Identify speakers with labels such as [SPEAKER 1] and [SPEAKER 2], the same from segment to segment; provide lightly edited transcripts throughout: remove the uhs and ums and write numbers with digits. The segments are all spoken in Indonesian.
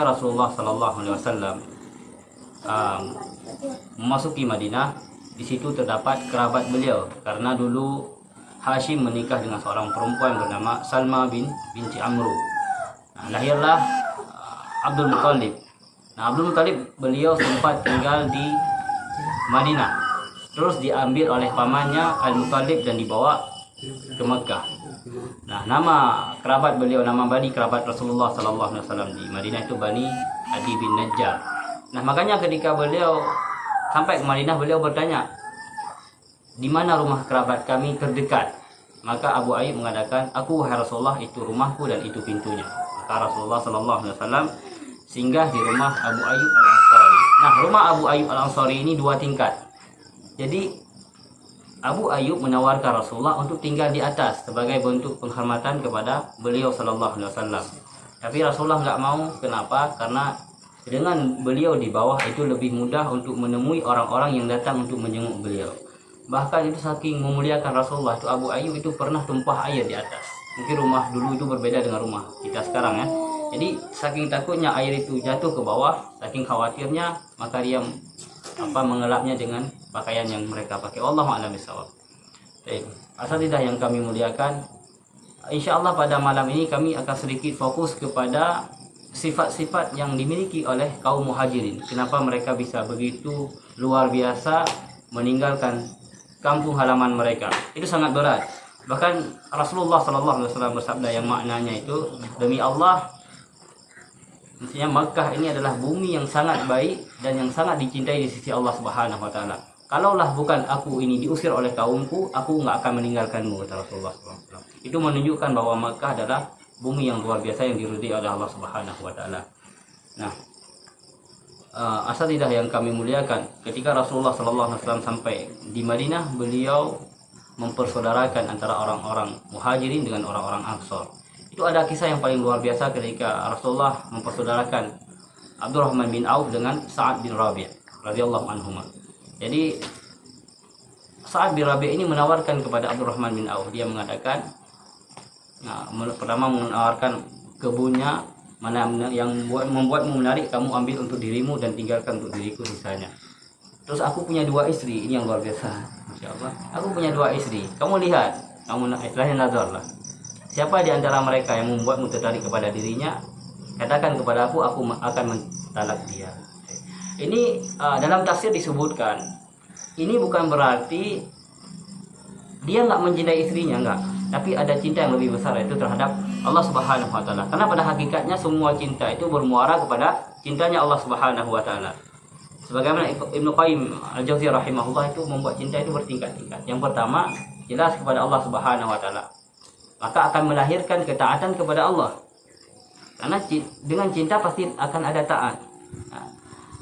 [SPEAKER 1] ketika Rasulullah Sallallahu Alaihi Wasallam memasuki Madinah, di situ terdapat kerabat beliau karena dulu Hashim menikah dengan seorang perempuan bernama Salma binti Amru. Nah, lahirlah Abdul Muttalib. Nah, Abdul Muttalib beliau sempat tinggal di Madinah, terus diambil oleh pamannya Al-Muttalib dan dibawa ke Mekah. Nah, nama kerabat beliau, nama bani kerabat Rasulullah Sallallahu Alaihi Wasallam di Madinah itu Bani Adi bin Najjar. Nah, makanya ketika beliau sampai ke Madinah, beliau bertanya, di mana rumah kerabat kami terdekat? Maka Abu Ayyub mengatakan, aku wahai Rasulullah, itu rumahku dan itu pintunya. Maka Rasulullah Sallallahu Alaihi Wasallam singgah di rumah Abu Ayyub Al-Ansari. Nah, rumah Abu Ayyub Al-Ansari ini 2 tingkat. Jadi Abu Ayyub menawarkan Rasulullah untuk tinggal di atas sebagai bentuk penghormatan kepada beliau Sallallahu Alaihi Wasallam. Tapi Rasulullah nggak mau. Kenapa? Karena dengan beliau di bawah itu lebih mudah untuk menemui orang-orang yang datang untuk menjenguk beliau. Bahkan itu saking memuliakan Rasulullah, itu Abu Ayyub itu pernah tumpah air di atas. Mungkin rumah dulu itu berbeda dengan rumah kita sekarang ya. Jadi saking takutnya air itu jatuh ke bawah, saking khawatirnya, maka dia mengelapnya dengan pakaian yang mereka pakai. Wallahu a'lam bishawab. Baik, asatidzah yang kami muliakan, insyaallah pada malam ini kami akan sedikit fokus kepada sifat-sifat yang dimiliki oleh kaum muhajirin. Kenapa mereka bisa begitu luar biasa meninggalkan kampung halaman mereka? Itu sangat berat. Bahkan Rasulullah Sallallahu Alaihi Wasallam bersabda yang maknanya itu, demi Allah, maksudnya Makkah ini adalah bumi yang sangat baik dan yang sangat dicintai di sisi Allah Subhanahu Wa Taala. Kalaulah bukan aku ini diusir oleh kaumku, aku nggak akan meninggalkanmu, kata Rasulullah SAW. Itu menunjukkan bahwa Makkah adalah bumi yang luar biasa yang diridhai oleh Allah Subhanahu Wa Taala. Nah, asatidzah yang kami muliakan, ketika Rasulullah Sallallahu Alaihi Wasallam sampai di Madinah, beliau mempersaudarakan antara orang-orang muhajirin dengan orang-orang Ansor. Itu ada kisah yang paling luar biasa ketika Rasulullah mempersaudarakan Abdurrahman bin Auf dengan Sa'ad bin Rabi' radhiyallahu anhuma. Jadi Sa'ad bin Rabi' ini menawarkan kepada Abdurrahman bin Auf, dia mengatakan, pertama menawarkan kebunnya, mana yang membuatmu menarik, kamu ambil untuk dirimu dan tinggalkan untuk diriku sisanya. Terus aku punya 2 istri, ini yang luar biasa, Masya Allah. Aku punya 2 istri, kamu lihat, kamu istilahnya nazar lah. Siapa di antara mereka yang membuatmu tertarik kepada dirinya, katakan kepada aku akan mentalak dia. Ini dalam tafsir disebutkan, ini bukan berarti dia nggak mencintai istrinya, enggak. Tapi ada cinta yang lebih besar, yaitu terhadap Allah Subhanahu Wa Taala. Karena pada hakikatnya semua cinta itu bermuara kepada cintanya Allah Subhanahu Wa Taala. Sebagaimana Ibnu Qayyim Al-Jauziyah rahimahullah itu membuat cinta itu bertingkat-tingkat. Yang pertama, jelas kepada Allah Subhanahu Wa Taala, maka akan melahirkan ketaatan kepada Allah. Karena dengan cinta pasti akan ada taat.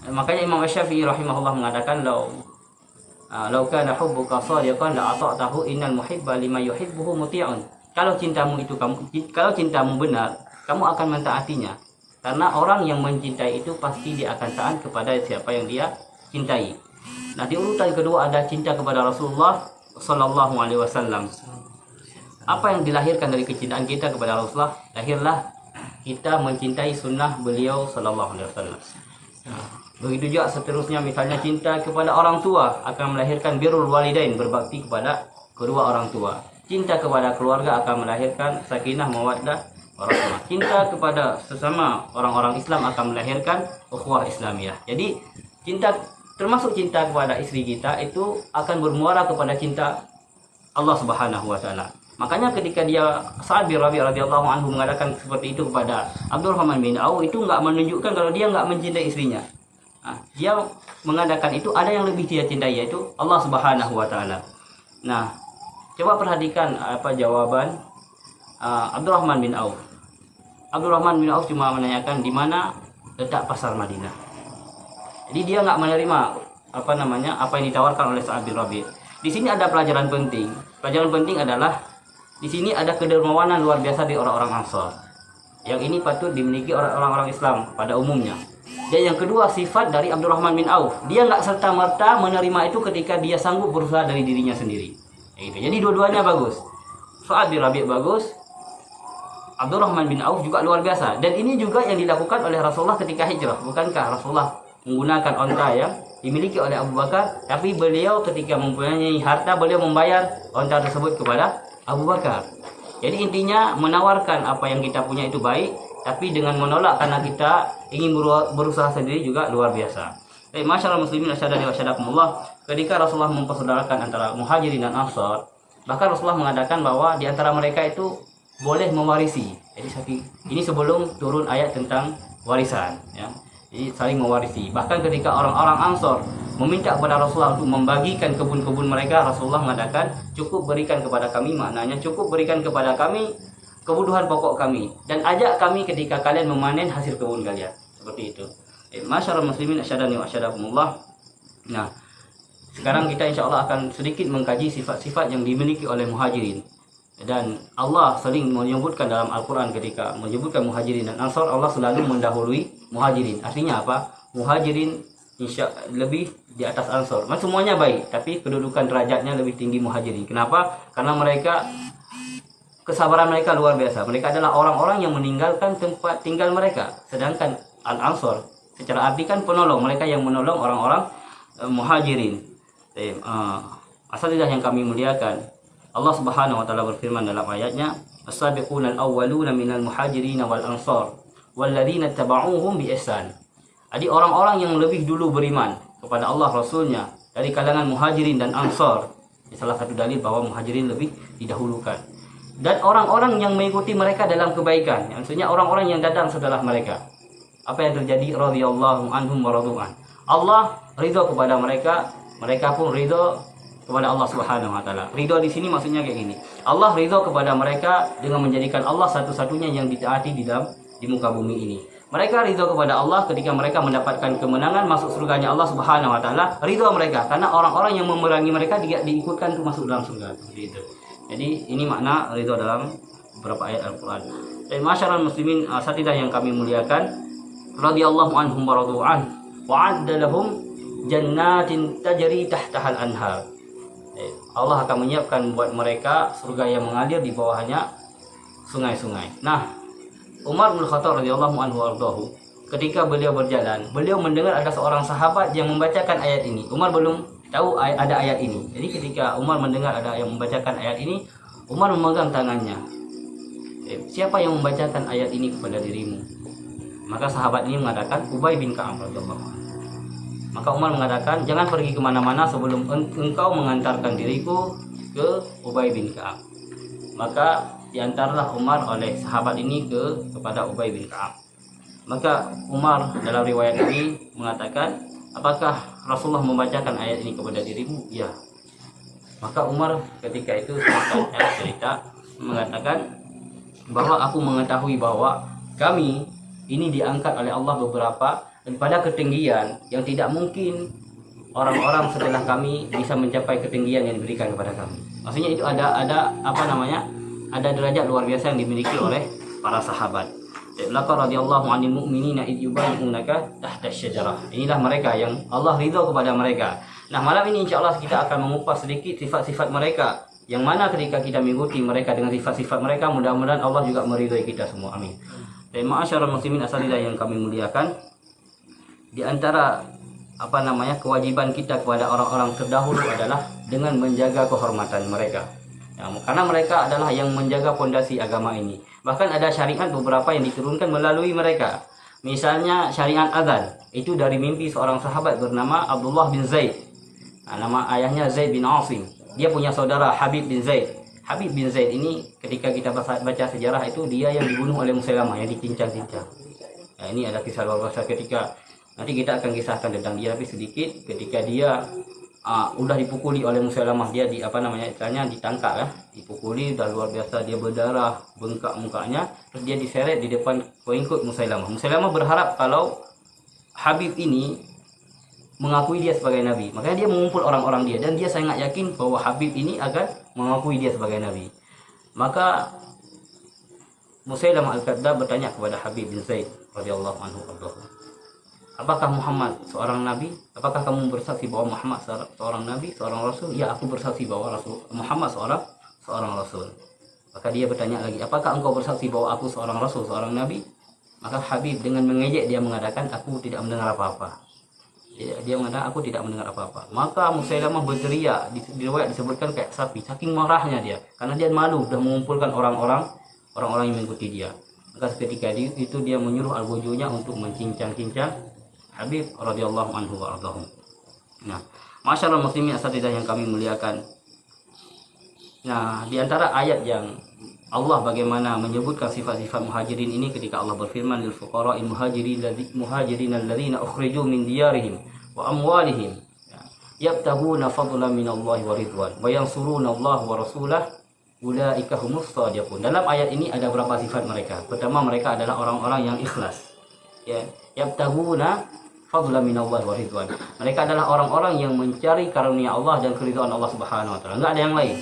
[SPEAKER 1] Makanya Imam Asy-Syafi'i rahimahullah mengatakan, Lau kana hubbuka shadiqan la ata'tahu innal muhibba lima yuhibbuhu muti'un. Kalau cintamu benar, kamu akan mentaatinya. Karena orang yang mencintai itu pasti dia akan taat kepada siapa yang dia cintai. Nah, di urutan kedua ada cinta kepada Rasulullah sallallahu alaihi wasallam. Apa yang dilahirkan dari kecintaan kita kepada Rasulullah? Lahirlah kita mencintai sunnah beliau sallallahu alaihi wasallam. Begitu juga seterusnya, misalnya cinta kepada orang tua akan melahirkan birrul walidain, berbakti kepada kedua orang tua. Cinta kepada keluarga akan melahirkan sakinah mawaddah warahmah. Cinta kepada sesama orang-orang Islam akan melahirkan ukhuwah Islamiyah. Jadi cinta, termasuk cinta kepada istri kita, itu akan bermuara kepada cinta Allah Subhanahu Wa Taala. Makanya ketika dia Sa'ad bin Rabi' radhiyallahu anhu mengatakan seperti itu kepada Abdurrahman bin Auf, itu nggak menunjukkan kalau dia nggak mencintai istrinya. Dia mengadakan itu ada yang lebih dia cintai, yaitu Allah Subhanahu Wa Taala. Nah, coba perhatikan apa jawaban Abdurrahman bin Auf. Abdurrahman bin Auf cuma menanyakan di mana letak pasar Madinah. Jadi dia nggak menerima apa yang ditawarkan oleh Sa'ad bin Rabi'. Di sini ada pelajaran penting. Pelajaran penting adalah di sini ada kedermawanan luar biasa di orang-orang Ansar. Yang ini patut dimiliki orang-orang Islam pada umumnya. Dan yang kedua, sifat dari Abdurrahman bin Auf, dia nggak serta-merta menerima itu ketika dia sanggup berusaha dari dirinya sendiri. Gitu. Jadi dua-duanya bagus. Sa'ad bin Rabi' bagus, Abdurrahman bin Auf juga luar biasa. Dan ini juga yang dilakukan oleh Rasulullah ketika hijrah. Bukankah Rasulullah menggunakan onta yang dimiliki oleh Abu Bakar, tapi beliau ketika mempunyai harta, beliau membayar onta tersebut kepada Abu Bakar. Jadi intinya menawarkan apa yang kita punya itu baik, tapi dengan menolak karena kita ingin berusaha sendiri juga luar biasa. Masyaallah muslimin asyhadu wa syadakumullah, ketika Rasulullah mempersaudarakan antara Muhajirin dan Ansar, bahkan Rasulullah mengatakan bahwa di antara mereka itu boleh mewarisi. Jadi ini sebelum turun ayat tentang warisan, ya. Jadi saling mewarisi. Bahkan ketika orang-orang Ansor meminta kepada Rasulullah untuk membagikan kebun-kebun mereka, Rasulullah mengatakan, cukup berikan kepada kami, maknanya cukup berikan kepada kami kebutuhan pokok kami, dan ajak kami ketika kalian memanen hasil kebun kalian. Seperti itu. Masyaallah muslimin asyhadu wa syadakumullah. Nah, sekarang kita insyaallah akan sedikit mengkaji sifat-sifat yang dimiliki oleh Muhajirin. Dan Allah sering menyebutkan dalam Al-Quran, ketika menyebutkan Muhajirin dan Ansar, Allah selalu mendahului Muhajirin. Artinya apa? Muhajirin lebih di atas Ansar. Semuanya baik, tapi kedudukan derajatnya lebih tinggi Muhajirin. Kenapa? Karena mereka, kesabaran mereka luar biasa. Mereka adalah orang-orang yang meninggalkan tempat tinggal mereka. Sedangkan Al-Ansar secara arti kan penolong, mereka yang menolong orang-orang Muhajirin. Asal yang kami muliakan, Allah Subhanahu wa taala berfirman dalam ayatnya, "As-sabiqunal awwaluna minal muhajirin wal ansar walladzina tabauhum bi ihsan." Jadi orang-orang yang lebih dulu beriman kepada Allah Rasulnya dari kalangan Muhajirin dan Ansar. Salah satu dalil bahwa Muhajirin lebih didahulukan. Dan orang-orang yang mengikuti mereka dalam kebaikan, maksudnya orang-orang yang datang setelah mereka. Apa yang terjadi? Radhiyallahu anhum wa radu'an. Allah ridho kepada mereka, mereka pun ridho kepada Allah Subhanahu wa taala. Ridho di sini maksudnya kayak gini. Allah ridho kepada mereka dengan menjadikan Allah satu-satunya yang ditaati di muka bumi ini. Mereka ridho kepada Allah ketika mereka mendapatkan kemenangan masuk surganya Allah Subhanahu wa taala. Ridho mereka karena orang-orang yang memerangi mereka tidak diikutkan untuk masuk dalam surga. Seperti itu. Jadi ini makna ridho dalam beberapa ayat Al-Qur'an. Dan masyarakat muslimin asatidah yang kami muliakan, radhiyallahu anhum wa radu'an wa 'adda lahum jannatin tajri tahtahal anhar. Allah akan menyiapkan buat mereka surga yang mengalir di bawahnya sungai-sungai. Nah, Umar bin Khattab radhiyallahu anhu ardahu, ketika beliau berjalan, beliau mendengar ada seorang sahabat yang membacakan ayat ini. Umar belum tahu ada ayat ini. Jadi ketika Umar mendengar ada yang membacakan ayat ini, Umar memegang tangannya. Siapa yang membacakan ayat ini kepada dirimu? Maka sahabat ini mengatakan Ubay bin Ka'ab radhiyallahu anhu. Maka Umar mengatakan, jangan pergi kemana-mana sebelum engkau mengantarkan diriku ke Ubay bin Ka'ab. Maka diantarlah Umar oleh sahabat ini kepada Ubay bin Ka'ab. Maka Umar dalam riwayat ini mengatakan, apakah Rasulullah membacakan ayat ini kepada dirimu? Ya. Maka Umar ketika itu cerita mengatakan bahwa aku mengetahui bahwa kami ini diangkat oleh Allah beberapa pada ketinggian yang tidak mungkin orang-orang setelah kami bisa mencapai ketinggian yang diberikan kepada kami. Maksudnya itu ada ada derajat luar biasa yang dimiliki oleh para sahabat. Laqad radhiyallahu 'anil mu'minina id yubayyi'unaka tahta asy-syajarah. Inilah mereka yang Allah ridho kepada mereka. Nah, malam ini insyaallah kita akan mengupas sedikit sifat-sifat mereka, yang mana ketika kita mengikuti mereka dengan sifat-sifat mereka, mudah-mudahan Allah juga meridhai kita semua. Amin. Dan ma'asyiral muslimin asalidah yang kami muliakan, di antara kewajiban kita kepada orang-orang terdahulu adalah dengan menjaga kehormatan mereka. Ya, karena mereka adalah yang menjaga fondasi agama ini. Bahkan ada syariat beberapa yang diturunkan melalui mereka. Misalnya syariat azan, itu dari mimpi seorang sahabat bernama Abdullah bin Zaid. Nah, nama ayahnya Zaid bin Asim. Dia punya saudara Habib bin Zaid. Habib bin Zaid ini ketika kita baca sejarah itu dia yang dibunuh oleh Musailamah, yang dicincang-cincang. Nah, ini ada kisah luar biasa ketika nanti kita akan kisahkan tentang dia tapi sedikit. Ketika dia udah dipukuli oleh Musailamah, dia ditangkap ya, dipukuli udah luar biasa, dia berdarah, bengkak mukanya, terus dia diseret di depan pengikut Musailamah. Musailamah berharap kalau Habib ini mengakui dia sebagai nabi, makanya dia mengumpul orang-orang dia, dan dia sangat yakin bahwa Habib ini akan mengakui dia sebagai nabi. Maka Musailamah Al-Kadzdzab bertanya kepada Habib bin Zaid radhiyallahu anhu, apakah Muhammad seorang nabi? Apakah kamu bersaksi bahwa Muhammad seorang nabi, seorang rasul? Ya, aku bersaksi bahwa Muhammad seorang rasul. Maka dia bertanya lagi, apakah engkau bersaksi bahwa aku seorang rasul, seorang nabi? Maka Habib dengan mengejek dia mengatakan, aku tidak mendengar apa-apa. Dia mengatakan, aku tidak mendengar apa-apa. Maka Musailamah berteriak, di riwayat disebutkan kayak sapi, saking marahnya dia, karena dia malu sudah mengumpulkan orang-orang yang mengikuti dia. Maka ketika itu dia menyuruh al-bujunya untuk mencincang-cincang Habib radhiyallahu anhu wa ardhahum. Nah, masyaallah muslimin asatidah yang kami muliakan. Nah, di antara ayat yang Allah bagaimana menyebutkan sifat-sifat muhajirin ini ketika Allah berfirman lil fuqara'il muhajirin alladzina ukhriju min diyarihim wa amwalihim yabtaguna fadlan minallahi wa ridwan wa yansuruna Allah wa rasulahu ulaika humus shadiqun. Dalam ayat ini ada beberapa sifat mereka. Pertama, mereka adalah orang-orang yang ikhlas. Ya, yabtaguna fadlan minallahi wa ridwan. Mereka adalah orang-orang yang mencari karunia Allah dan keridhaan Allah Subhanahu wa taala. Enggak ada yang lain.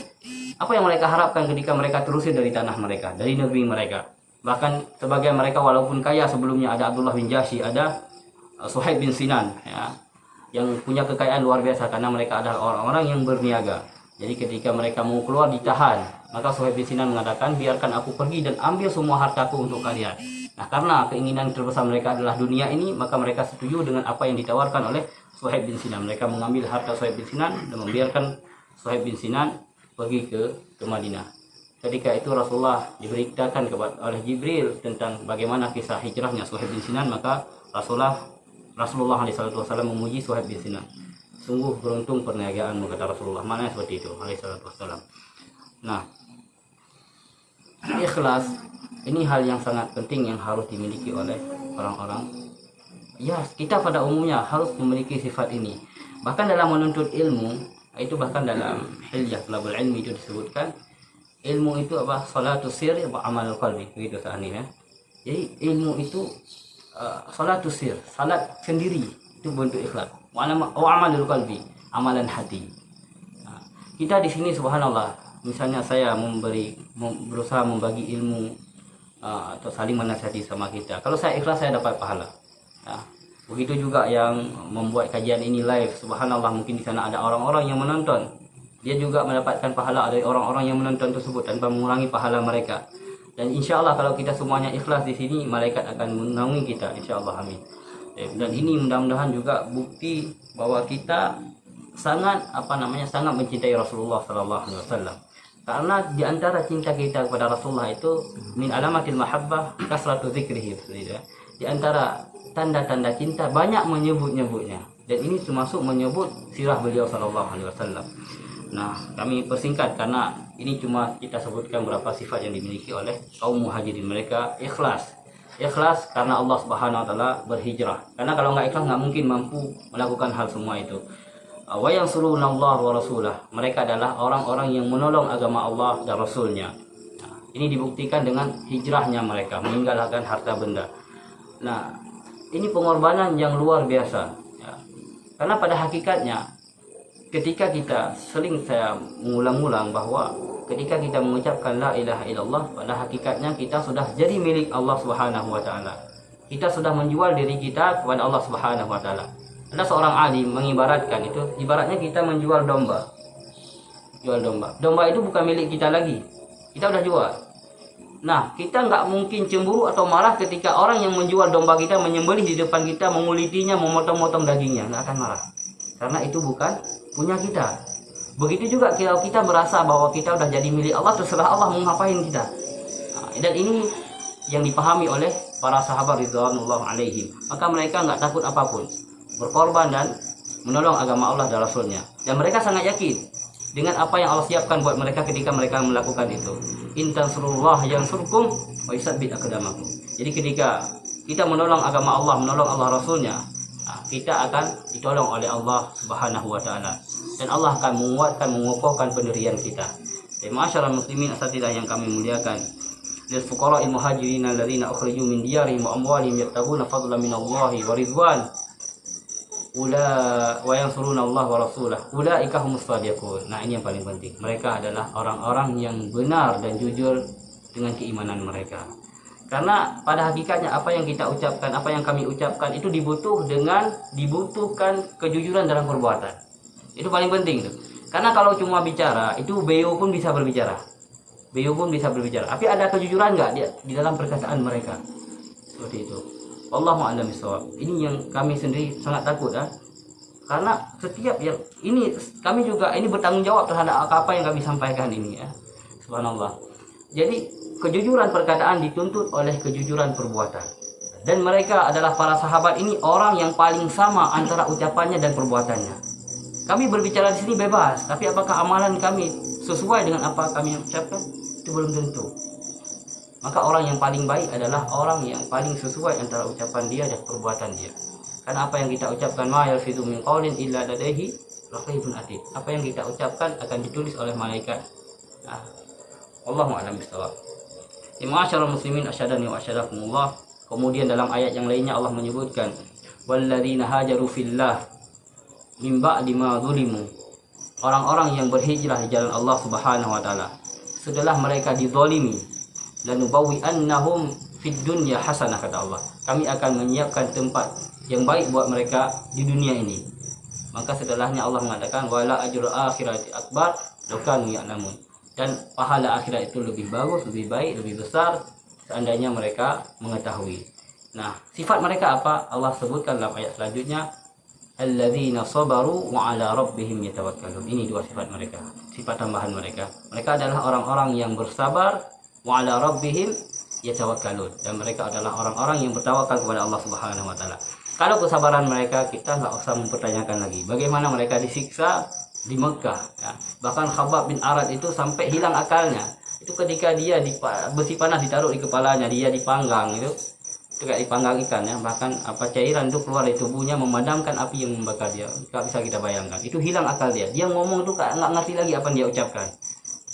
[SPEAKER 1] Apa yang mereka harapkan ketika mereka terusir dari tanah mereka, dari negeri mereka? Bahkan sebagian mereka walaupun kaya sebelumnya, ada Abdullah bin Jahsy, ada Suhaib bin Sinan, ya, yang punya kekayaan luar biasa karena mereka adalah orang-orang yang berniaga. Jadi ketika mereka mau keluar ditahan, maka Suhaib bin Sinan mengatakan, biarkan aku pergi dan ambil semua hartaku untuk kalian. Nah, karena keinginan terbesar mereka adalah dunia ini, maka mereka setuju dengan apa yang ditawarkan oleh Suhaib bin Sinan. Mereka mengambil harta Suhaib bin Sinan dan membiarkan Suhaib bin Sinan pergi ke Madinah. Ketika itu Rasulullah diberitakan oleh Jibril tentang bagaimana kisah hijrahnya Suhaib bin Sinan, maka Rasulullah SAW memuji Suhaib bin Sinan. Sungguh beruntung perniagaanmu, kata Rasulullah. Mana seperti itu SAW. Nah, ikhlas ini hal yang sangat penting yang harus dimiliki oleh orang-orang. Ya, kita pada umumnya harus memiliki sifat ini. Bahkan dalam menuntut ilmu, itu bahkan dalam hilyah talabul ilmi itu disebutkan, ilmu itu apa? Salatus sir wa amalul qalbi, begitu saatnya ya. Jadi ilmu itu salatus sir, salat sendiri itu bentuk ikhlas. Wa amalul qalbi, amalan hati. Nah, kita di sini subhanallah, misalnya saya berusaha membagi ilmu atau saling menasihati sama kita. Kalau saya ikhlas, saya dapat pahala. Nah, begitu juga yang membuat kajian ini live, subhanallah, mungkin di sana ada orang-orang yang menonton, dia juga mendapatkan pahala dari orang-orang yang menonton tersebut tanpa mengurangi pahala mereka. Dan insya Allah kalau kita semuanya ikhlas di sini, malaikat akan menaungi kita, insya Allah, amin. Dan ini mudah-mudahan juga bukti bahwa kita sangat sangat mencintai Rasulullah SAW. Karena di antara cinta kita kepada Rasulullah itu min alamatil mahabbah kasratu dzikrihi, di antara tanda-tanda cinta banyak menyebut-nyebutnya, dan ini termasuk menyebut sirah beliau SAW. Nah, kami persingkat karena ini cuma kita sebutkan beberapa sifat yang dimiliki oleh kaum muhajirin. Mereka ikhlas karena Allah Subhanahu wa taala berhijrah. Karena kalau nggak ikhlas nggak mungkin mampu melakukan hal semua itu. Wa yansurunallah wa rasulah. Mereka adalah orang-orang yang menolong agama Allah dan Rasulnya. Nah, ini dibuktikan dengan hijrahnya mereka, meninggalkan harta benda. Nah, ini pengorbanan yang luar biasa, ya. Karena pada hakikatnya ketika kita saya mengulang-ulang bahwa ketika kita mengucapkan la ilaha illallah, pada hakikatnya kita sudah jadi milik Allah Subhanahu wa taala. Kita sudah menjual diri kita kepada Allah Subhanahu wa taala. Ada seorang alim mengibaratkan itu, ibaratnya kita menjual domba. Jual domba. Domba itu bukan milik kita lagi. Kita udah jual. Nah, kita nggak mungkin cemburu atau marah ketika orang yang menjual domba kita menyembelih di depan kita, mengulitinya, memotong-motong dagingnya. Nggak akan marah. Karena itu bukan punya kita. Begitu juga kalau kita merasa bahwa kita udah jadi milik Allah, terserah Allah mau ngapain kita. Nah, dan ini yang dipahami oleh para sahabat ridwanullah alaihim. Maka mereka nggak takut apapun, berkorban dan menolong agama Allah dan Rasulnya. Dan mereka sangat yakin dengan apa yang Allah siapkan buat mereka ketika mereka melakukan itu. In tansurullah yansurkum wa yusabbit aqdamakum. Jadi ketika kita menolong agama Allah, menolong Allah Rasulnya, kita akan ditolong oleh Allah Subhanahu wa taala, dan Allah akan menguatkan, mengokohkan pendirian kita. Masyaallah muslimin asatidah yang kami muliakan, lil fuqara'il muhajirin alladzina ukhriju min diyarihim wa amwalihim yabtaguna fadlan minallahi wa ridwan wa yansuruna Allah wa rasulah ulaika humus shadiqun. Nah, ini yang paling penting. Mereka adalah orang-orang yang benar dan jujur dengan keimanan mereka. Karena pada hakikatnya apa yang kita ucapkan, apa yang kami ucapkan itu dibutuhkan kejujuran dalam perbuatan. Itu paling penting tuh. Karena kalau cuma bicara, itu beo pun bisa berbicara. beliau pun bisa berbicara. Tapi ada kejujuran nggak di dalam perkataan mereka? Seperti itu. Wallahu a'lam bishawab. Ini yang kami sendiri sangat takut karena setiap yang ini kami juga ini bertanggung jawab terhadap apa yang kami sampaikan ini ya. Subhanallah. Jadi kejujuran perkataan dituntut oleh kejujuran perbuatan. Dan mereka adalah para sahabat ini orang yang paling sama antara ucapannya dan perbuatannya. Kami berbicara di sini bebas, tapi apakah amalan kami sesuai dengan apa kami ucapkan? Itu belum tentu. Maka orang yang paling baik adalah orang yang paling sesuai antara ucapan dia dan perbuatan dia. Karena apa yang kita ucapkan, ma yalfizu min qaulin illa ladaihi raqibun atid. Apa yang kita ucapkan akan ditulis oleh malaikat. Wallahu a'lam bishawab. Ma'asyiral muslimin asyhadani wa asyhadakumullah. Kemudian dalam ayat yang lainnya Allah menyebutkan walladzina hajaru fillah min ba'di ma zulimu. Orang-orang yang berhijrah di jalan Allah Subhanahu wa taala setelah mereka dizalimi, lanubawwi'annahum fid dunya hasanah, kata Allah. Kami akan menyiapkan tempat yang baik buat mereka di dunia ini. Maka setelahnya Allah mengatakan wala ajrul akhirati akbar law kanu ya'lamun. Dan pahala akhirat itu lebih bagus, lebih baik, lebih besar seandainya mereka mengetahui. Nah, sifat mereka apa? Allah sebutkan dalam ayat selanjutnya, alladzina sabaru wa ala rabbihim yatawakkalun. Ini dua sifat mereka, sifat tambahan mereka. Mereka adalah orang-orang yang bersabar, wa ala rabbihim yatawakkalun, dan mereka adalah orang-orang yang bertawakal kepada Allah Subhanahu wa taala. Kalau kesabaran mereka kita nggak usah mempertanyakan lagi. Bagaimana mereka disiksa di Mekah ya. Bahkan Khabbab bin Arad itu sampai hilang akalnya. Itu ketika dia besi panas ditaruh di kepalanya, dia dipanggang itu kayak dipanggang ikan ya. Bahkan cairan itu keluar dari tubuhnya memadamkan api yang membakar dia. Nggak bisa kita bayangkan. Itu hilang akal dia. Dia ngomong itu nggak ngerti lagi apa yang dia ucapkan.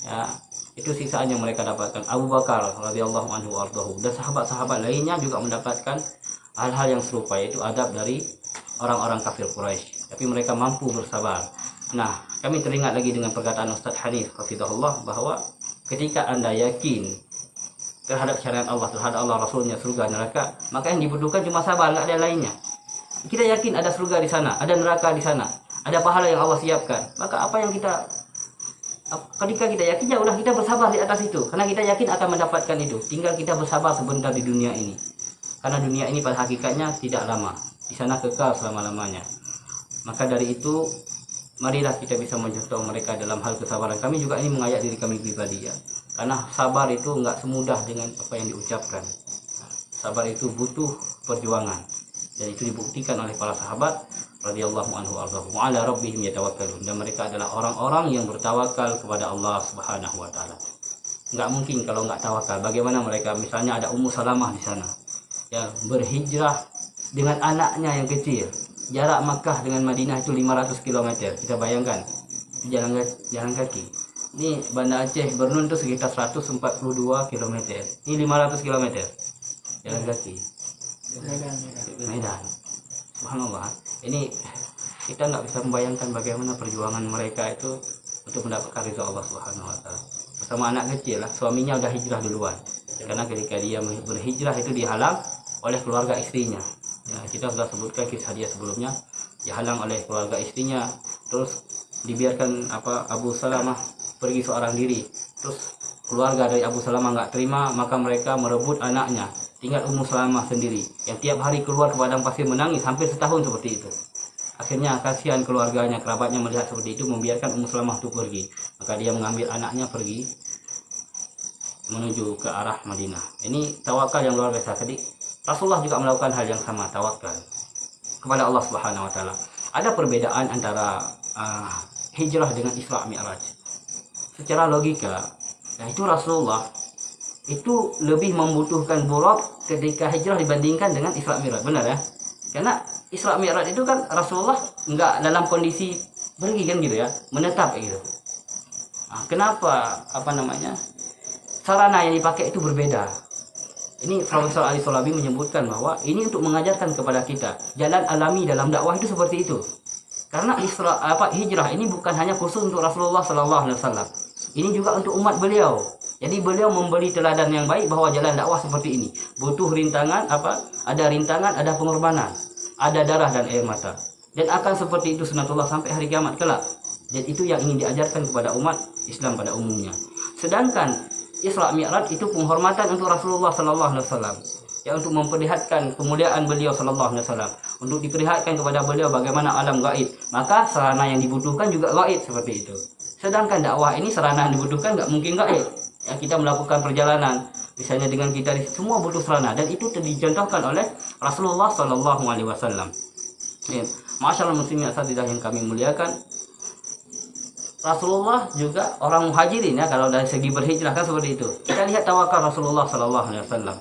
[SPEAKER 1] Ya, itu siksaan yang mereka dapatkan. Abu Bakar radhiyallahu anhu warḍahu dan sahabat-sahabat lainnya juga mendapatkan hal-hal yang serupa, yaitu adab dari orang-orang kafir Quraisy. Tapi mereka mampu bersabar. Nah, kami teringat lagi dengan perkataan Ustaz Hanif hafizahullah bahwa ketika Anda yakin terhadap syariat Allah, terhadap Allah Rasulnya, surga, neraka, maka yang dibutuhkan cuma sabar, nggak ada lainnya. Kita yakin ada surga di sana, ada neraka di sana, ada pahala yang Allah siapkan. Maka apa yang ketika kita yakin, ya udah kita bersabar di atas itu, karena kita yakin akan mendapatkan itu. Tinggal kita bersabar sebentar di dunia ini, karena dunia ini pada hakikatnya tidak lama, di sana kekal selama-lamanya. Maka dari itu marilah kita bisa mencontoh mereka dalam hal kesabaran. Kami juga ini mengajak diri kami pribadi ya, karena sabar itu nggak semudah dengan apa yang diucapkan. Sabar itu butuh perjuangan, dan itu dibuktikan oleh para sahabat radhiyallahu anhu warḍahu wa ala rabbihim yatawakkalun. Dan mereka adalah orang-orang yang bertawakal kepada Allah Subhanahu wa taala. Nggak mungkin kalau nggak tawakal. Bagaimana mereka? Misalnya ada Ummu Salamah di sana ya, berhijrah dengan anaknya yang kecil. Jarak Makkah dengan Madinah itu 500 km. Kita bayangkan jalan kaki. Ini Banda Aceh Bernun itu sekitar 142 km. Ini 500 km jalan kaki. Medan. Subhanallah. Ini kita nggak bisa membayangkan bagaimana perjuangan mereka itu untuk mendapatkan ridha Allah Subhanahu wa taala. Bersama anak kecil lah, suaminya udah hijrah duluan. Karena ketika dia berhijrah itu dihalang oleh keluarga istrinya. Ya, kita sudah sebutkan kisah dia sebelumnya, dihalang oleh keluarga istrinya, terus dibiarkan Abu Salamah pergi seorang diri. Terus keluarga dari Abu Salamah nggak terima, maka mereka merebut anaknya. Tinggal Ummu Salamah sendiri yang tiap hari keluar ke padang pasir menangis hampir setahun seperti itu. Akhirnya kasihan keluarganya, kerabatnya melihat seperti itu, membiarkan Ummu Salamah itu pergi. Maka dia mengambil anaknya pergi menuju ke arah Madinah. Ini tawakal yang luar biasa. Jadi Rasulullah juga melakukan hal yang sama, tawakal kepada Allah Subhanahu wa taala. Ada perbedaan antara hijrah dengan Isra Mi'raj. Secara logika, itu Rasulullah itu lebih membutuhkan Buraq ketika hijrah dibandingkan dengan Isra Mi'raj. Benar ya? Karena Isra Mi'raj itu kan Rasulullah nggak dalam kondisi pergi kan gitu ya, menetap gitu. Nah, kenapa sarana yang dipakai itu berbeda? Ini Profesor Ali Solabi menyebutkan bahwa ini untuk mengajarkan kepada kita jalan alami dalam dakwah itu seperti itu. Karena hijrah ini bukan hanya khusus untuk Rasulullah Sallallahu Alaihi Wasallam. Ini juga untuk umat beliau. Jadi beliau memberi teladan yang baik bahwa jalan dakwah seperti ini. Butuh rintangan, ada rintangan, ada pengorbanan, ada darah dan air mata. Dan akan seperti itu sunatullah sampai hari kiamat kelak. Dan itu yang ingin diajarkan kepada umat Islam pada umumnya. Sedangkan Isra Mi'raj itu penghormatan untuk Rasulullah sallallahu alaihi wasallam. Ya, untuk memperlihatkan kemuliaan beliau sallallahu alaihi wasallam, untuk diperlihatkan kepada beliau bagaimana alam gaib. Maka sarana yang dibutuhkan juga gaib seperti itu. Sedangkan dakwah ini sarana yang dibutuhkan nggak mungkin gaib. Ya, kita melakukan perjalanan misalnya dengan kita semua butuh sarana, dan itu dicontohkan oleh Rasulullah sallallahu alaihi wasallam. Ya, masyaallah muslimin asatidzah yang kami muliakan, Rasulullah juga orang muhajirin ya, kalau dari segi berhijrah kan seperti itu. Kita lihat tawakal Rasulullah sallallahu alaihi wasallam.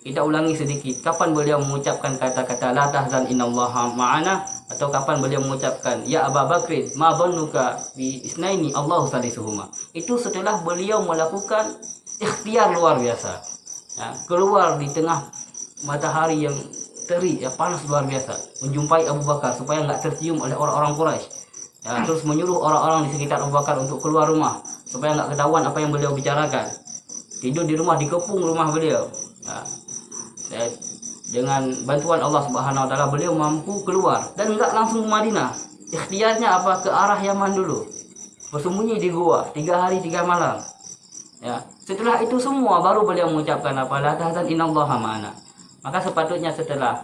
[SPEAKER 1] Kita ulangi sedikit, kapan beliau mengucapkan kata-kata la tahzan innallaha ma'ana, atau kapan beliau mengucapkan ya Abu Bakrin ma dhannuka bi isnaini Allahu salisuhuma. Itu setelah beliau melakukan ikhtiar luar biasa. Ya, keluar di tengah matahari yang terik, ya, panas luar biasa, menjumpai Abu Bakar supaya nggak tercium oleh orang-orang Quraisy. Ya, terus menyuruh orang-orang di sekitar Abu Bakar untuk keluar rumah supaya nggak ketahuan apa yang beliau bicarakan. Tidur di rumah, dikepung rumah beliau. Ya, dengan bantuan Allah Subhanahu wa taala beliau mampu keluar dan enggak langsung ke Madinah. Ikhtiarnya apa? Ke arah Yaman dulu. Bersembunyi di gua 3 hari 3 malam. Ya, setelah itu semua baru beliau mengucapkan apa? La tahzan innallaha ma'ana. Maka sepatutnya setelah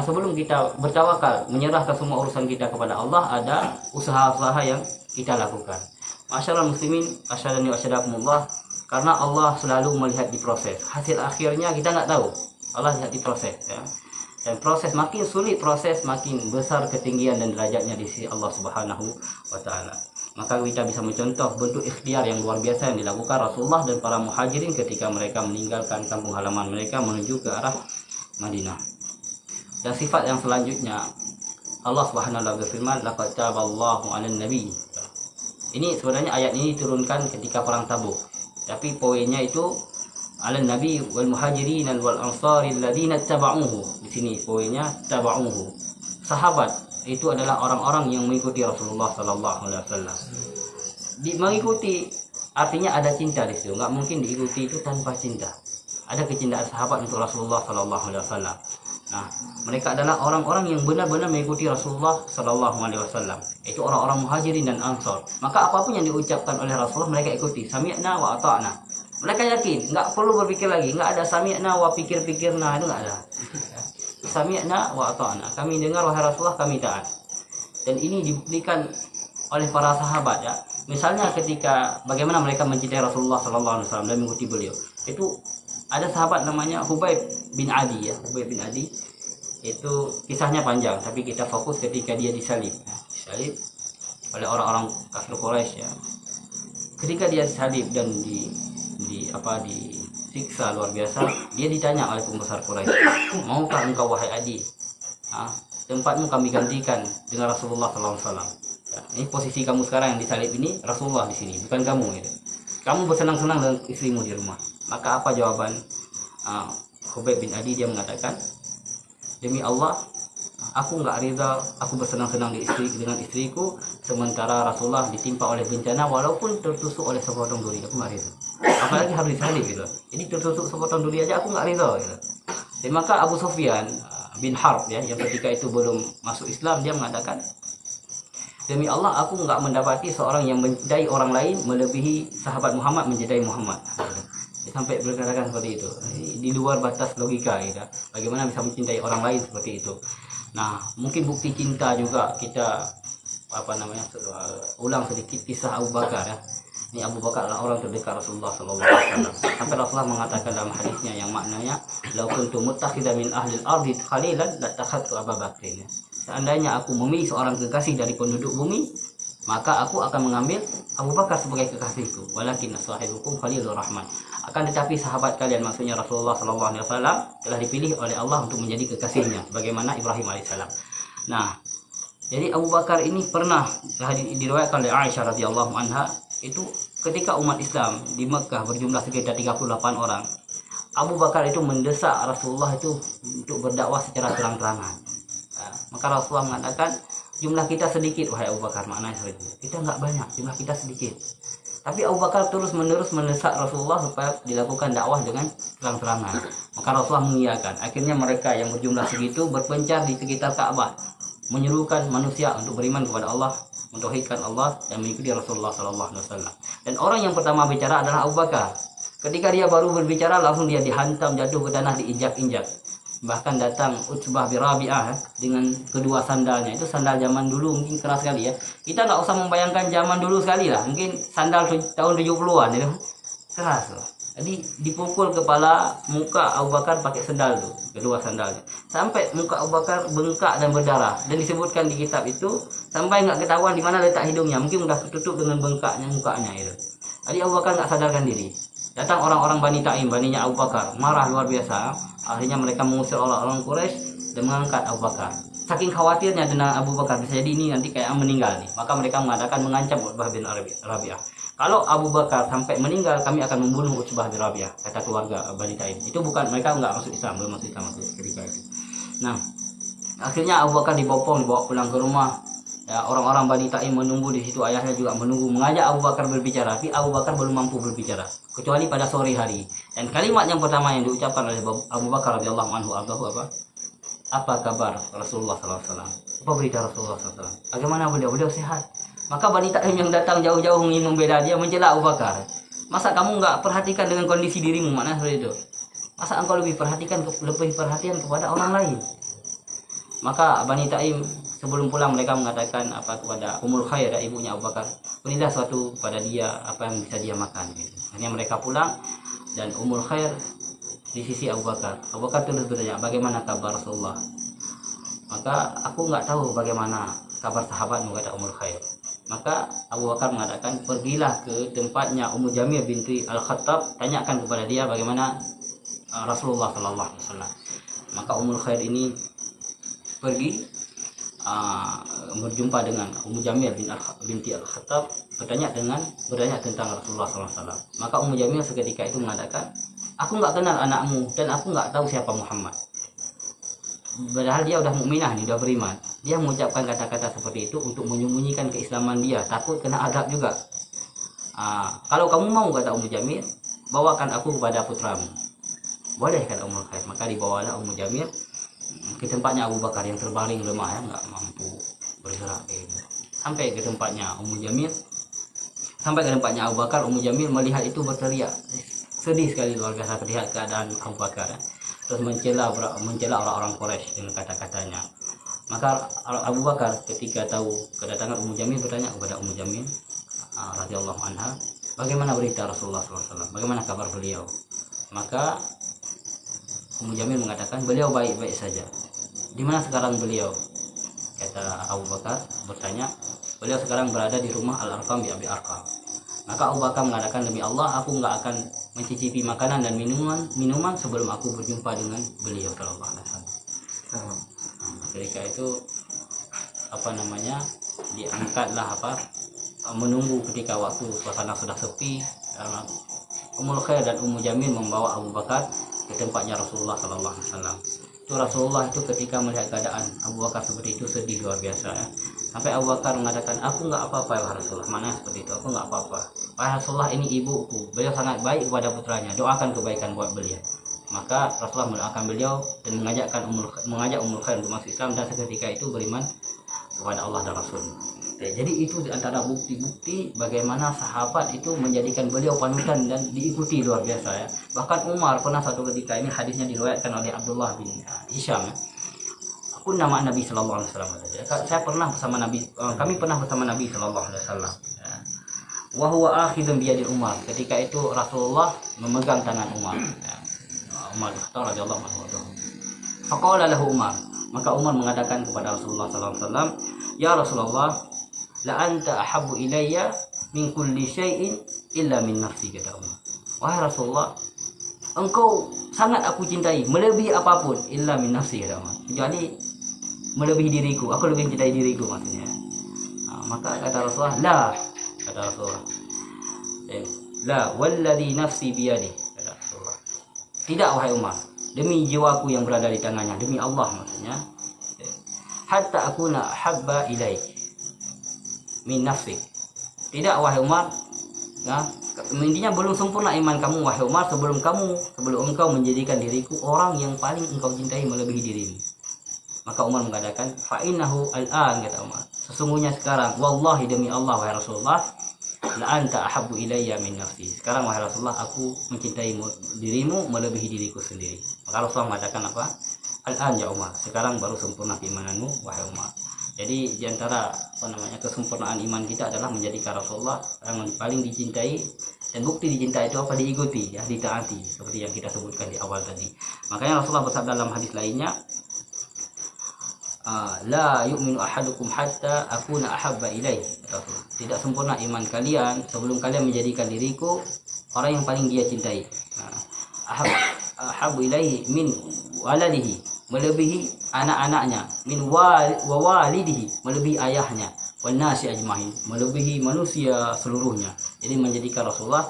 [SPEAKER 1] sebelum kita bertawakal, menyerahkan semua urusan kita kepada Allah, ada usaha-usaha yang kita lakukan. Masyaallah muslimin, asyhadu wa asyhadu, karena Allah selalu melihat di proses. Hasil akhirnya kita nggak tahu. Allah lihat di proses, ya. Dan proses makin sulit, proses makin besar ketinggian dan derajatnya di sisi Allah Subhanahu wa taala. Maka kita bisa mencontoh bentuk ikhtiar yang luar biasa yang dilakukan Rasulullah dan para muhajirin ketika mereka meninggalkan kampung halaman mereka menuju ke arah Madinah. Dan sifat yang selanjutnya, Allah Subhanahu wa taala berfirman, laqad taballahu 'alan nabi. Ini sebenarnya ayat ini diturunkan ketika perang Tabuk. Tapi poinnya itu ala nabi wal muhajirin wal ansari alladziina tabauhu. Di sini poinnya tabauhu. Sahabat itu adalah orang-orang yang mengikuti Rasulullah sallallahu alaihi wasallam. Mengikuti artinya ada cinta di situ. Enggak mungkin diikuti itu tanpa cinta. Ada kecintaan sahabat untuk Rasulullah sallallahu alaihi wasallam. Nah, mereka adalah orang-orang yang benar-benar mengikuti Rasulullah sallallahu alaihi wasallam. Itu orang-orang muhajirin dan ansor. Maka apapun yang diucapkan oleh Rasulullah mereka ikuti. Sami'na wa ata'na. Mereka yakin, nggak perlu berpikir lagi, nggak ada sami'na wa pikir-pikirna, itu nggak ada. Sami'na wa ata'na. Kami dengar wahai Rasulullah, kami taat. Dan ini dibuktikan oleh para sahabat ya. Misalnya ketika bagaimana mereka mencintai Rasulullah sallallahu alaihi wasallam dan mengikuti beliau. Itu ada sahabat namanya Hubayb bin Adi ya. Hubayb bin Adi itu kisahnya panjang, tapi kita fokus ketika dia disalib ya. Disalib oleh orang-orang kafir Quraisy ya. Ketika dia disalib dan disiksa luar biasa, dia ditanya oleh pembesar Quraisy, maukah engkau wahai Adi, tempatmu kami gantikan dengan Rasulullah sallallahu alaihi wasallam. Ya, ini posisi kamu sekarang yang disalib ini, Rasulullah di sini, bukan kamu gitu. Kamu bersenang-senang dengan istrimu di rumah. Maka apa jawaban Hubayb bin Adi? Dia mengatakan, demi Allah, aku nggak ridha, aku bersenang-senang dengan istriku, sementara Rasulullah ditimpa oleh bencana walaupun tertusuk oleh sepotong duri. Aku nggak ridha. Apalagi harus disalib gitu. Jadi tertusuk sepotong duri aja aku nggak ridha gitu. Dan maka Abu Sufyan bin Harb ya, yang ketika itu belum masuk Islam, dia mengatakan, demi Allah, aku nggak mendapati seorang yang mencintai orang lain melebihi sahabat Muhammad mencintai Muhammad. Sampai berkatakan seperti itu, di luar batas logika gitu. Bagaimana bisa mencintai orang lain seperti itu? Nah, mungkin bukti cinta juga kita ulang sedikit kisah Abu Bakar ya. Ini Abu Bakar adalah orang terdekat Rasulullah sallallahu alaihi wasallam. Sampai Rasulullah mengatakan dalam hadisnya yang maknanya, "Lau kuntu muttakhidan min ahli al-ardi khalilan latakhadtu Abu Bakrin." Seandainya aku memilih seorang kekasih dari penduduk bumi, maka aku akan mengambil Abu Bakar sebagai kekasihku. Walakin sahibukum Khalilur Rahman. Akan tetapi sahabat kalian, maksudnya Rasulullah sallallahu alaihi wasallam, telah dipilih oleh Allah untuk menjadi kekasihnya, sebagaimana Ibrahim alaihissalam. Nah, jadi Abu Bakar ini pernah diriwayatkan oleh Aisyah radhiyallahu anha, itu ketika umat Islam di Mekah berjumlah sekitar 38 orang, Abu Bakar itu mendesak Rasulullah itu untuk berdakwah secara terang-terangan. Nah, maka Rasulullah mengatakan, jumlah kita sedikit wahai Abu Bakar. Maknanya seperti itu, kita nggak banyak, jumlah kita sedikit. Tapi Abu Bakar terus-menerus mendesak Rasulullah supaya dilakukan dakwah dengan terang-terangan. Maka Rasulullah mengiyakan. Akhirnya mereka yang berjumlah segitu berpencar di sekitar Ka'bah, menyerukan manusia untuk beriman kepada Allah mentauhidkan Allah dan mengikuti Rasulullah sallallahu alaihi wasallam. Dan orang yang pertama bicara adalah Abu Bakar. Ketika dia baru berbicara, langsung dia dihantam jatuh ke tanah, diinjak-injak. Bahkan datang Utbah bin Rabi'ah dengan kedua sandalnya. Itu sandal zaman dulu mungkin keras sekali ya. Kita nggak usah membayangkan zaman dulu sekali lah. Mungkin sandal tahun 70-an itu keras loh. Jadi dipukul kepala muka Abu Bakar pakai sandal tuh, kedua sandalnya. Sampai muka Abu Bakar bengkak dan berdarah. Dan disebutkan di kitab itu sampai nggak ketahuan di mana letak hidungnya. Mungkin udah ketutup dengan bengkaknya mukanya itu. Jadi Abu Bakar nggak sadarkan diri. Datang orang-orang Bani Taim, baninya Abu Bakar, marah luar biasa. Akhirnya mereka mengusir orang-orang Quraisy dan mengangkat Abu Bakar. Saking khawatirnya dengan Abu Bakar, bisa jadi ini nanti kayak meninggal nih. Maka mereka mengadakan mengancam Utbah bin Rabi'ah. Kalau Abu Bakar sampai meninggal, kami akan membunuh Utbah bin Rabi'ah, kata keluarga Bani Taim. Itu bukan, mereka nggak masuk Islam, belum masuk Islam ketika itu. Nah, akhirnya Abu Bakar dibopong, dibawa pulang ke rumah. Ya, orang-orang Bani Taim menunggu di situ, ayahnya juga menunggu, mengajak Abu Bakar berbicara, tapi Abu Bakar belum mampu berbicara, kecuali pada sore hari. Dan kalimat yang pertama yang diucapkan oleh Abu Bakar radhiyallahu anhu apa? Apa kabar Rasulullah SAW? Apa berita Rasulullah SAW? Bagaimana beliau? Beliau sehat. Maka Bani Taim yang datang jauh-jauh ingin membela dia, mencela Abu Bakar. Masa kamu nggak perhatikan dengan kondisi dirimu? Mana seperti itu? Masa engkau lebih perhatian kepada orang lain? Maka Bani Taim sebelum pulang mereka mengatakan apa kepada Ummul Khair, ibunya Abu Bakar, berilah suatu kepada dia apa yang bisa dia makan. Gitu. Akhirnya mereka pulang dan Ummul Khair di sisi Abu Bakar. Abu Bakar terus bertanya, bagaimana kabar Rasulullah? Maka aku nggak tahu bagaimana kabar sahabatmu, kata Ummul Khair. Maka Abu Bakar mengatakan, pergilah ke tempatnya Ummu Jamil binti Al-Khattab, tanyakan kepada dia bagaimana Rasulullah SAW. Maka Ummul Khair ini pergi berjumpa dengan Ummu Jamil binti Al-Khattab, bertanya tentang Rasulullah SAW. Maka Ummu Jamil seketika itu mengatakan, aku nggak kenal anakmu dan aku nggak tahu siapa Muhammad. Padahal dia udah mukminah nih, udah beriman. Dia mengucapkan kata-kata seperti itu untuk menyembunyikan keislaman dia, takut kena adab juga. Kalau kamu mau, kata Ummu Jamil, bawakan aku kepada putramu. Boleh, kata Ummul Khair. Maka dibawalah Ummu Jamil ke tempatnya Abu Bakar yang terbaring lemah, ya, nggak mampu bergerak gitu. Sampai ke tempatnya Ummu Jamil, sampai ke tempatnya Abu Bakar. Ummu Jamil melihat itu berteriak, sedih sekali luar biasa melihat keadaan Abu Bakar. Ya. Terus mencela orang-orang Quraisy dengan kata-katanya. Maka Abu Bakar ketika tahu kedatangan Ummu Jamil bertanya kepada Ummu Jamil radhiyallahu anha, bagaimana berita Rasulullah SAW? Bagaimana kabar beliau? Maka Ummu Jamil mengatakan, beliau baik-baik saja. Di mana sekarang beliau? Kata Abu Bakar bertanya, beliau sekarang berada di rumah Al-Arqam bi Abi Arqam. Maka Abu Bakar mengatakan, demi Allah aku nggak akan mencicipi makanan dan minuman sebelum aku berjumpa dengan beliau sallallahu alaihi wasallam. Ketika itu diangkatlah menunggu ketika waktu suasana sudah sepi. Ummul Khair dan Ummu Jamil membawa Abu Bakar ke tempatnya Rasulullah sallallahu alaihi wasallam. Rasulullah itu ketika melihat keadaan Abu Bakar seperti itu sedih luar biasa, ya. Sampai Abu Bakar mengatakan, aku nggak apa-apa ya Rasulullah. Mana seperti itu, aku nggak apa-apa. Wahai Rasulullah, ini ibuku, beliau sangat baik kepada putranya, doakan kebaikan buat beliau. Maka Rasulullah mendoakan beliau dan mengajak Ummul Khair untuk masuk Islam, dan seketika itu beriman kepada Allah dan Rasul. Jadi itu antara bukti-bukti bagaimana sahabat itu menjadikan beliau panutan dan diikuti luar biasa, ya. Bahkan Umar pernah satu ketika, ini hadisnya diriwayatkan oleh Abdullah bin Hisham. Aku nama Nabi Sallallahu Alaihi Wasallam. Saya pernah bersama Nabi, kami pernah bersama Nabi Sallallahu Alaihi Wasallam. Wa huwa akhidun biyadi Umar. Ketika itu Rasulullah memegang tangan Umar. Umar radhiyallahu anhu. Faqala lahu Umar. Maka Umar mengatakan kepada Rasulullah Sallallahu Alaihi Wasallam, ya Rasulullah, la anta ahabbu ilayya min kulli syai'in illa min nafsi, kata Umar. Wahai Rasulullah, engkau sangat aku cintai melebihi apapun illa min nafsi, kata Umar, kecuali melebihi diriku, aku lebih cintai diriku, maksudnya. Maka kata Rasulullah, la, kata Rasulullah, la walladhi nafsi biyadi, kata Rasulullah, tidak wahai Umar, demi jiwaku yang berada di tangannya, demi Allah, maksudnya, hatta akuna habba ilaik min nafsik. Tidak wahai Umar, ya, intinya belum sempurna iman kamu wahai Umar sebelum engkau menjadikan diriku orang yang paling engkau cintai melebihi dirimu. Maka Umar mengatakan, fa innahu al-an, kata Umar, sesungguhnya sekarang, wallahi demi Allah wahai Rasulullah, la anta ahabbu ilayya min nafsi. Sekarang wahai Rasulullah, aku mencintai dirimu melebihi diriku sendiri. Maka Rasulullah mengatakan apa? Al-an ya Umar, sekarang baru sempurna keimananmu wahai Umar. Jadi diantara kesempurnaan iman kita adalah menjadikan Rasulullah yang paling dicintai, dan bukti dicintai itu apa? Diikuti, ya, ditaati, seperti yang kita sebutkan di awal tadi. Makanya Rasulullah bersabda dalam hadis lainnya, la yu'minu ahadukum hatta akuna ahabba ilaih. Tidak sempurna iman kalian sebelum kalian menjadikan diriku orang yang paling dia cintai. Ahabbu ilaihi min waladihi, melebihi anak-anaknya, min walidihi, melebihi ayahnya, wan nasi ajmain, melebihi manusia seluruhnya. Jadi menjadikan Rasulullah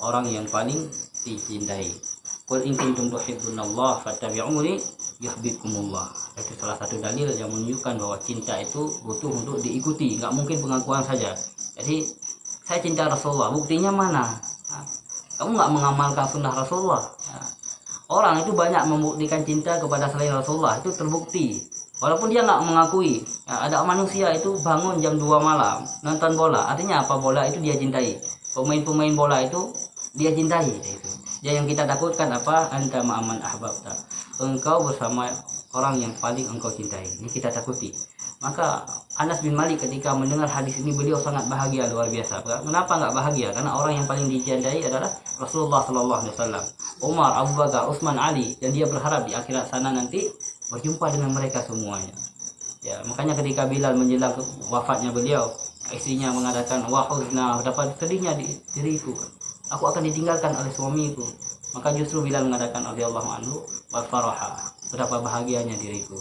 [SPEAKER 1] orang yang paling dicintai. Qul in kuntum tuhibbunallaha fattabi'uni yuhibbukumullah. Itu salah satu dalil yang menunjukkan bahwa cinta itu butuh untuk diikuti, nggak mungkin pengakuan saja. Jadi saya cinta Rasulullah, buktinya mana? Kamu nggak mengamalkan sunnah Rasulullah. Orang itu banyak membuktikan cinta kepada selain Rasulullah, itu terbukti. Walaupun dia nggak mengakui. Ada manusia itu bangun jam 2 malam nonton bola. Artinya apa? Bola itu dia cintai. Pemain-pemain bola itu dia cintai. Itu. Ya, yang kita takutkan apa? Anta ma'aman ahbabta. Engkau bersama orang yang paling engkau cintai. Ini kita takuti. Maka Anas bin Malik ketika mendengar hadis ini, beliau sangat bahagia luar biasa. Kenapa nggak bahagia? Karena orang yang paling dicintai adalah Rasulullah SAW. Umar, Abu Bakar, Utsman, Ali, dan dia berharap di akhirat sana nanti berjumpa dengan mereka semuanya. Ya, makanya ketika Bilal menjelang wafatnya beliau, istrinya mengatakan, wahuzna, dapat sedihnya di diriku. Aku akan ditinggalkan oleh suamiku. Maka justru Bilal mengatakan, radhiyallahu anhu, wa faraha, betapa bahagianya diriku.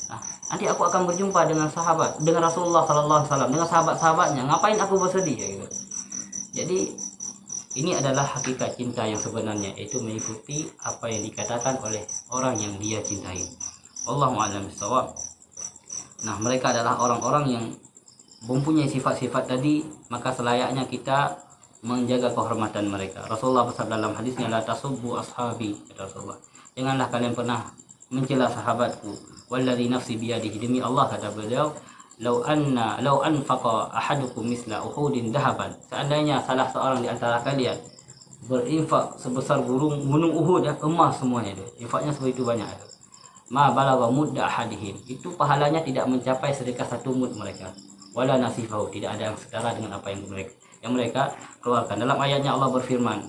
[SPEAKER 1] Nah, nanti aku akan berjumpa dengan sahabat, dengan Rasulullah SAW, dengan sahabat-sahabatnya. Ngapain aku bersedih? Ya, gitu. Jadi ini adalah hakikat cinta yang sebenarnya, yaitu mengikuti apa yang dikatakan oleh orang yang dia cintai. Wallahu a'lam bishawab. Nah, mereka adalah orang-orang yang mempunyai sifat-sifat tadi, maka selayaknya kita menjaga kehormatan mereka. Rasulullah bersabda dalam hadisnya, la tasubbu ashabi, kata Rasulullah. Janganlah kalian pernah mencela sahabatku. Walladzi nafsi biyadihi, demi Allah kata beliau, law anfaqa ahadukum misla uhudin dhahaban, seandainya salah seorang di antara kalian berinfak sebesar gunung Uhud, ya, emas semuanya itu, infaknya sebegitu banyak itu, ma balagha mudda ahadihim, itu pahalanya tidak mencapai sedekah satu mud mereka, wala nasifahu, tidak ada yang setara dengan apa yang mereka keluarkan. Dalam ayatnya Allah berfirman,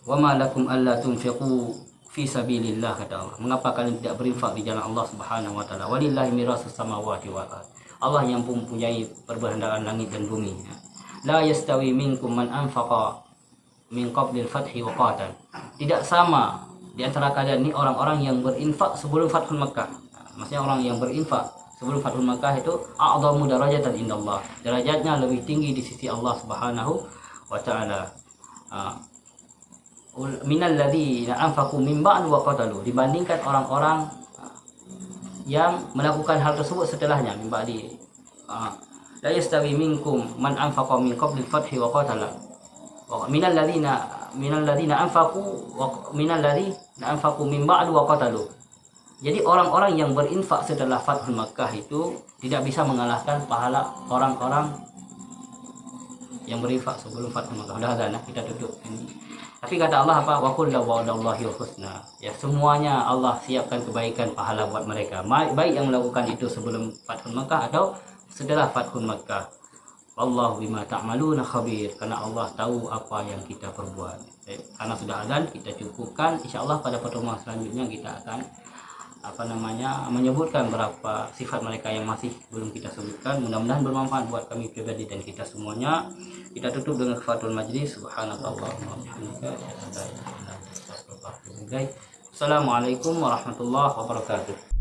[SPEAKER 1] wa ma lakum alla tunfiqu fi sabilillah, kata Allah, mengapa kalian tidak berinfak di jalan Allah Subhanahu wa taala? Walillahi mirasus samawati wal ard, Allah yang mempunyai perbendaharaan langit dan bumi. La yastawi minkum man anfaqa min qablil fathi wa qatal, tidak sama di antara kalian ini orang-orang yang berinfak sebelum Fathul Makkah. Maksudnya orang yang berinfak sebelum Fathul Makkah itu a'dhamu darajatan indallah, derajatnya lebih tinggi di sisi Allah Subhanahu wa taala. Minal ladzina anfaqu min ba'd wa qatalu, dibandingkan orang-orang yang melakukan hal tersebut setelahnya, min ba'di. La yastawi minkum man anfaqa min qabli al-fathi wa qatala. Minal ladzina anfaqu min ba'd wa qatalu. Jadi orang-orang yang berinfak setelah Fathul Makkah itu tidak bisa mengalahkan pahala orang-orang yang berinfak sebelum Fathul Makkah. Udah ada, kita tutup ini. Tapi kata Allah apa? Wa kullu wa'dallahi husna. Ya, semuanya Allah siapkan kebaikan pahala buat mereka. Baik yang melakukan itu sebelum Fathul Makkah atau setelah Fathul Makkah. Wallahu bima ta'maluna khabir. Karena Allah tahu apa yang kita perbuat. Karena sudah azan, kita cukupkan. Insyaallah pada pertemuan selanjutnya kita akan menyebutkan berapa sifat mereka yang masih belum kita sebutkan. Mudah-mudahan bermanfaat buat kami pribadi dan kita semuanya. Kita tutup dengan kafatul majlis. Subhanallahumma wa bihamdika, Assalamualaikum warahmatullahi wabarakatuh.